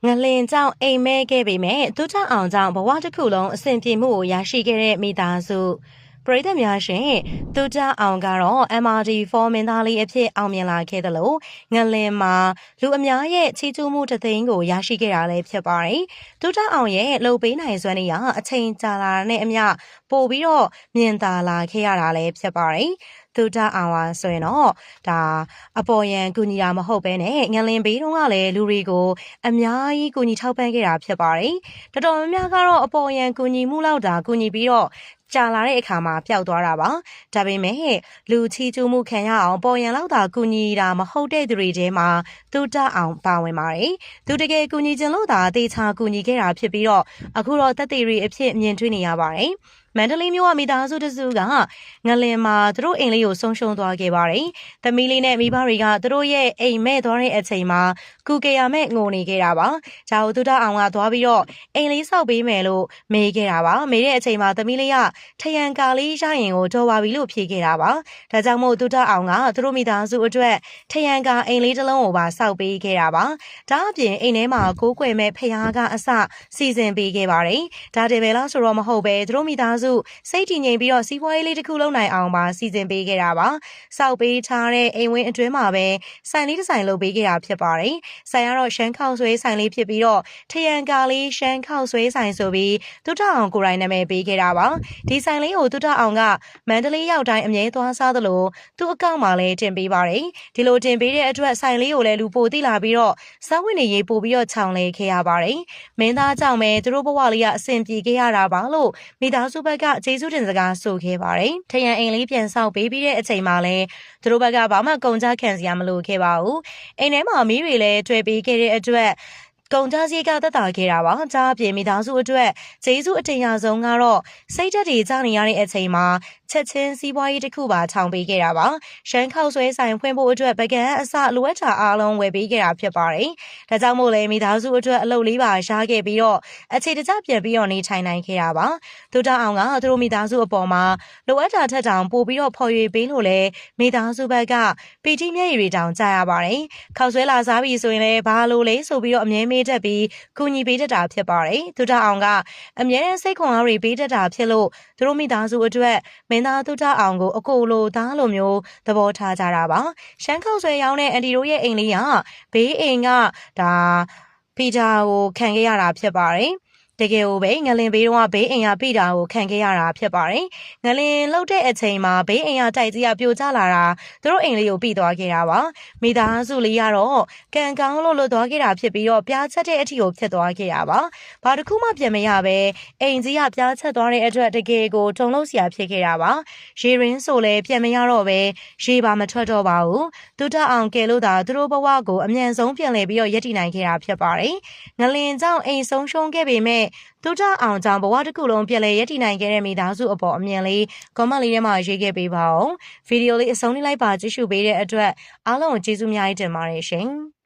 ငလင်ကြောင့်အိမ်မဲခဲ့ပေမဲ့ဒုထအောင်ကြောင့်ဘဝတစ်ခုလုံးအဆင်ပြေမှုကိုရရှိခဲ့တဲ့မိသားစုပရိသတ်များရှင်ဒုထအောင်ကတော့ MRD4 မင်းသားလေးအဖြစ်အောင်မြင်လာခဲ့တယ်လို့ငလင်မှာလူအများရဲ့ချီးကျူးမှုတသိန်းကိုရရှိခဲ့တာလည်းဖြစ်ပါတယ်ဒုထအောင်ရဲ့လှုပ်ပေးနိုင်စွမ်းနေရအချိန်ကြာလာတဲ့အမျှပို့ပြီးတော့မြင်သာလာခဲ့ရတာလည်းဖြစ်ပါတယ်ဒုထအောင်ပါဆိုရင်တော့ဒါအပေါ်ယံကူညီတာမဟုတ်ဘဲနဲ့ငလင်ဘေးတုန်းကလည်းလူတွေကိုအများကြီးကူညီထောက်ပံ့ခဲ့တာဖြစ်ပါတယ်။တော်တော်များများကတော့အပေါ်ယံကူညီမှုလောက်တာကူညီပြီးတော့ကြာလာတဲ့အခါမှာပျောက်သွားတာပါ။ဒါပေမဲ့လူချီကျူးမှုခံရအောင်ပေါ်ယံလောက်တာကူညီတာမဟုတ်တဲ့သူတွေထဲမှာဒုထအောင်ပါဝင်ပါတယ်။သူတကယ်ကူညီခြင်းလို့သာတေချာကူညီခဲ့တာဖြစ်ပြီးတော့အခုတော့တက်သေးတွေအဖြစ်မြင်တွေ့နေရပါတယ်။မန္တလေးမြို့ကမိသားစုတစုကငလင်မှာသူတို့အိမ်လေးကိုဆုံးရှုံးသွားခဲ့ပါတယ်။သမီးလေးနဲ့မိဘတွေကသူတို့ရဲ့အိမ်မဲ့သွားတဲ့အချိန်မှာကုကေရမဲ့ငိုနေခဲ့တာပါ။ဂျာဟိုတုဒအောင်ကသွားပြီးတော့အိမ်လေးဆောက်ပေးမယ်လို့မေးခဲ့တာပါ။မေးတဲ့အချိန်မှာသမီးလေးကထရန်ကာလေးရရင်ကိုတော်ပါပြီလို့ဖြေခဲ့တာပါ။ဒါကြောင့်မို့တုဒအောင်ကသူတို့မိသားစုအတွက်ထရန်ကာအိမ်လေးတစ်လုံးကိုပါဆောက်ပေးခဲ့တာပါ။ဒါအပြင်အိမ်ထဲမှာကိုးကွယ်မဲ့ဖခင်ကအစစီစဉ်ပေးခဲ့ပါတယ်။ဒါတည်းပဲလားဆိုတော့မဟုတ်ပဲသူတို့မိသားစုစိတ်တည်ငြိမ်ပြီးတော့စီးပွားရေးလေးတစ်ခုလုံးနိုင်အောင်ပါစီစဉ်ပေးခဲ့တာပါ။စောက်ပေးထားတဲ့အိမ်ဝင်းအတွင်းမှာပဲဆိုင်လေးတစ်ဆိုင်လုပ်ပေးခဲ့တာဖြစ်ပါတယ်။ဆိုင်ကတော့ရှမ်းခောက်ဆွဲဆိုင်လေးဖြစ်ပြီးတော့ထရန်ကာလေးရှမ်းခောက်ဆွဲဆိုင်ဆိုပြီးတုထအောင်ကိုယ်တိုင်နာမည်ပေးခဲ့တာပါ။ဒီဆိုင်လေးကိုတုထအောင်ကမန္တလေးရောက်တိုင်းအမြဲသွားစားသလိုသူ့အကောင့်မှာလည်းတင်ပေးပါတယ်။ဒီလိုတင်ပေးတဲ့အတွက်ဆိုင်လေးကိုလည်းလူပိုသိလာပြီးတော့စားဝင်နေရေးပို့ပြီးတော့ခြောင်လဲခဲ့ရပါတယ်။မင်းသားကြောင့်ပဲသူတို့ဘဝလေးကအဆင်ပြေခဲ့ရတာပါလို့မိသားစုဘက်ကကျေးဇူးတင်စကားဆိုခဲ့ပါတယ်။ထရန်အိမ်လေးပြန်ဆောက်ပေးပြီးတဲ့အချိန်မှာလည်းသူတို့ဘက်ကဘာမှကုန်ကြခံစရာမလိုခဲ့ပါဘူး။အိမ်ထဲမှာမီးတွေလည်းတွေ့ပေးခဲ့တဲ့အတွက်ကုန်ကြစည်ကသက်သာခဲ့တာပါ။ကြားအပြင်မိသားစုအတွက်ကျေးဇူးအတင်ရဆုံးကတော့စိတ်ဓာတ်တွေကျနေရတဲ့အချိန်မှာချက်ချင်းစီးပွားရေးတစ်ခုပါထောင်ပေးခဲ့တာပါ။ရှမ်းခောက်ဆွဲဆိုင်ဖွင့်ဖို့အတွက်ပကံအစလိုအပ်တာအားလုံးဝယ်ပေးခဲ့တာဖြစ်ပါတယ်။ဒါကြောင့်မို့လဲမိသားစုအတွက်အလုပ်လေးပါရှားခဲ့ပြီးတော့အခြေတကျပြန်ပြီးတော့နေထိုင်နိုင်ခဲ့တာပါ။ဒုထအောင်ကသူတို့မိသားစုအပေါ်မှာလိုအပ်တာထက်တောင်ပို့ပြီးတော့ဖော်ရွေပေးလို့လဲမိသားစုဘက်ကပီတိမျက်ရည်တွေတောင်ကြားရပါတယ်။ခောက်ဆွဲလာစားပြီးဆိုရင်လည်းဘာလို့လဲဆိုပြီးတော့အမြဲမေးတတ်ပြီးကူညီပေးတတ်တာဖြစ်ပါတယ်။ဒုထအောင်ကအမြဲတမ်းစိတ်ခွန်အားတွေပေးတတ်တာဖြစ်လို့သူတို့မိသားစုအတွက်မင်းသားဒုထအောင်ကိုအကိုလိုသားလိုမျိုးသဘောထားကြတာပါ။ရှမ်းခောက်ဆွဲရောင်းတဲ့အန်တီတို့ရဲ့အိမ်လေးကဘေးအိမ်ကဒါပီတာကိုခံခဲ့ရတာဖြစ်ပါတယ်။တကယ်ကိုပဲငလင်ဘေးတော့ဘေးအိမ်ရပိတာကိုခံခဲ့ရတာဖြစ်ပါတယ်။ငလင်လှုပ်တဲ့အချိန်မှာဘေးအိမ်ရတိုက်ကြီးကပြိုကျလာတာသူတို့အိမ်လေးကိုပိသွားခဲ့တာပါ။မိသားစုလေးကတော့ကံကောင်းလို့လွတ်သွားခဲ့တာဖြစ်ပြီးတော့ပြားချက်တဲ့အထီကိုဖြစ်သွားခဲ့တာပါ။ဘာတစ်ခုမှပြန်မရပဲအိမ်ကြီးကပြားချက်သွားတဲ့အတွက်တကယ်ကိုထုံလို့စရာဖြစ်ခဲ့တာပါ။ရေရင်းဆိုလည်းပြန်မရတော့ပဲရေပါမထွက်တော့ပါဘူး။ဒုထအောင်ကဲလို့သာသူတို့ဘဝကိုအမြန်ဆုံးပြန်လဲပြီးတော့ရည်တည်နိုင်ခဲ့တာဖြစ်ပါတယ်။ငလင်ကြောင့်အိမ်ဆုံးရှုံးခဲ့ပေမဲ့ဒုထအောင်ကြောင့်ဘဝတစ်ခုလုံးပြန်လဲရည်တည်နိုင်ခဲ့တဲ့မိသားစုအပေါ်အမြင်လေးကွန်မန့်လေးထဲမှာရေးခဲ့ပေးပါဦး။ဗီဒီယိုလေးအဆုံးထိလိုက်ပါကြည့်ရှုပေးတဲ့အတွက်အားလုံးကိုကျေးဇူးအများကြီးတင်ပါတယ်ရှင်။